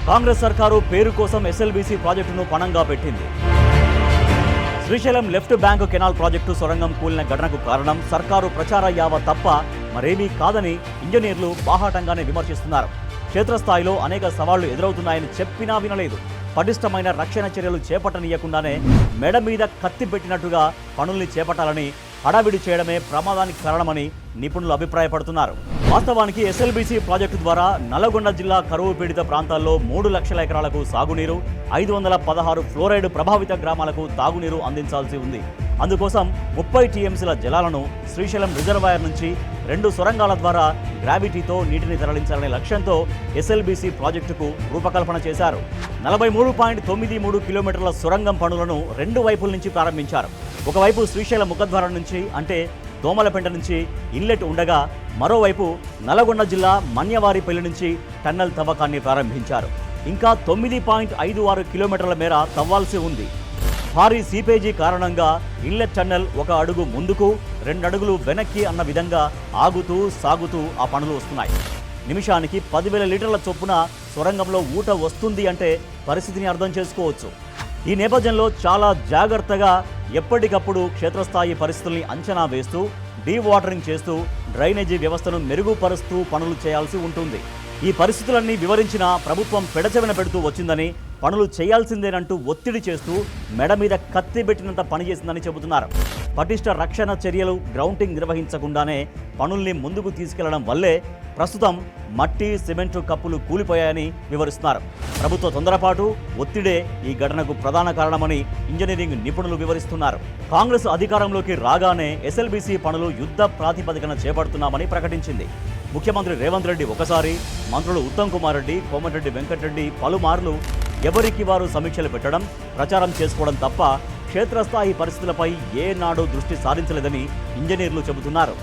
కాంగ్రెస్ సర్కారు పేరు కోసం ఎస్ఎల్బీసీ ప్రాజెక్టును పణంగా పెట్టింది. Srisailam left bank canal project సొరంగం కూలిన ఘటనకు కారణం సర్కారు ప్రచార యావ తప్ప మరేమీ కాదని ఇంజనీర్లు బాహాటంగానే విమర్శిస్తున్నారు. క్షేత్రస్థాయిలో అనేక సవాళ్లు ఎదురవుతున్నాయని చెప్పినా వినలేదు. పటిష్టమైన రక్షణ చర్యలు చేపట్టనీయకుండానే మెడ మీద కత్తి పెట్టినట్టుగా పనుల్ని చేపట్టాలని హడావిడి చేయడమే ప్రమాదానికి కారణమని నిపుణులు అభిప్రాయపడుతున్నారు. వాస్తవానికి ఎస్ఎల్బీసీ ప్రాజెక్టు ద్వారా నల్గొండ జిల్లా కరువు పీడిత ప్రాంతాల్లో 3 లక్షల ఎకరాలకు సాగునీరు, 516 ఫ్లోరైడ్ ప్రభావిత గ్రామాలకు తాగునీరు అందించాల్సి ఉంది. అందుకోసం 30 టీఎంసీల జలాలను శ్రీశైలం రిజర్వాయర్ నుంచి 2 సొరంగాల ద్వారా గ్రావిటీతో నీటిని తరలించాలనే లక్ష్యంతో ఎస్ఎల్బీసీ ప్రాజెక్టుకు రూపకల్పన చేశారు. 43.93 కిలోమీటర్ల సొరంగం పనులను 2 వైపుల నుంచి ప్రారంభించారు. ఒకవైపు శ్రీశైలం ముఖద్వారం నుంచి అంటే దోమలపెంట నుంచి ఇన్లెట్ ఉండగా, మరోవైపు నల్గొండ జిల్లా మన్యవారిపల్లి నుంచి టన్నెల్ తవ్వకాన్ని ప్రారంభించారు. ఇంకా 9.56 కిలోమీటర్ల మేర తవ్వాల్సి ఉంది. భారీ సీపేజీ కారణంగా ఇన్లెట్ టన్నెల్ 1 అడుగు ముందుకు 2 అడుగులు వెనక్కి అన్న విధంగా ఆగుతూ సాగుతూ ఆ పనులు వస్తున్నాయి. నిమిషానికి 10,000 లీటర్ల చొప్పున సొరంగంలో ఊట వస్తుంది అంటే పరిస్థితిని అర్థం చేసుకోవచ్చు. ఈ నేపథ్యంలో చాలా జాగ్రత్తగా ఎప్పటికప్పుడు క్షేత్రస్థాయి పరిస్థితుల్ని అంచనా వేస్తూ, డీవాటరింగ్ చేస్తూ, డ్రైనేజీ వ్యవస్థను మెరుగుపరుస్తూ పనులు చేయాల్సి ఉంటుంది. ఈ పరిస్థితులన్నీ వివరించిన ప్రభుత్వం పెడచెవిన పెడుతూ వచ్చిందని, పనులు చేయాల్సిందేనంటూ ఒత్తిడి చేస్తూ మెడ మీద కత్తి పెట్టినంత పనిచేసిందని చెబుతున్నారు. పటిష్ట రక్షణ చర్యలు, గ్రౌంటింగ్ నిర్వహించకుండానే పనుల్ని ముందుకు తీసుకెళ్లడం వల్లే ప్రస్తుతం మట్టి, సిమెంటు కప్పులు కూలిపోయాయని వివరిస్తున్నారు. ప్రభుత్వ తొందరపాటు, ఒత్తిడే ఈ ఘటనకు ప్రధాన కారణమని ఇంజనీరింగ్ నిపుణులు వివరిస్తున్నారు. కాంగ్రెస్ అధికారంలోకి రాగానే ఎస్ఎల్బీసీ పనులు యుద్ధ ప్రాతిపదికన చేపడుతున్నామని ప్రకటించింది. ముఖ్యమంత్రి రేవంత్ రెడ్డి ఒకసారి, మంత్రులు ఉత్తమ్ కుమార్ రెడ్డి, కోమటిరెడ్డి వెంకటరెడ్డి పలుమార్లు ఎవరికి వారు సమీక్షలు పెట్టడం, ప్రచారం చేసుకోవడం తప్ప క్షేత్రస్థాయి పరిస్థితులపై ఏనాడూ దృష్టి సారించలేదని ఇంజనీర్లు చెబుతున్నారు.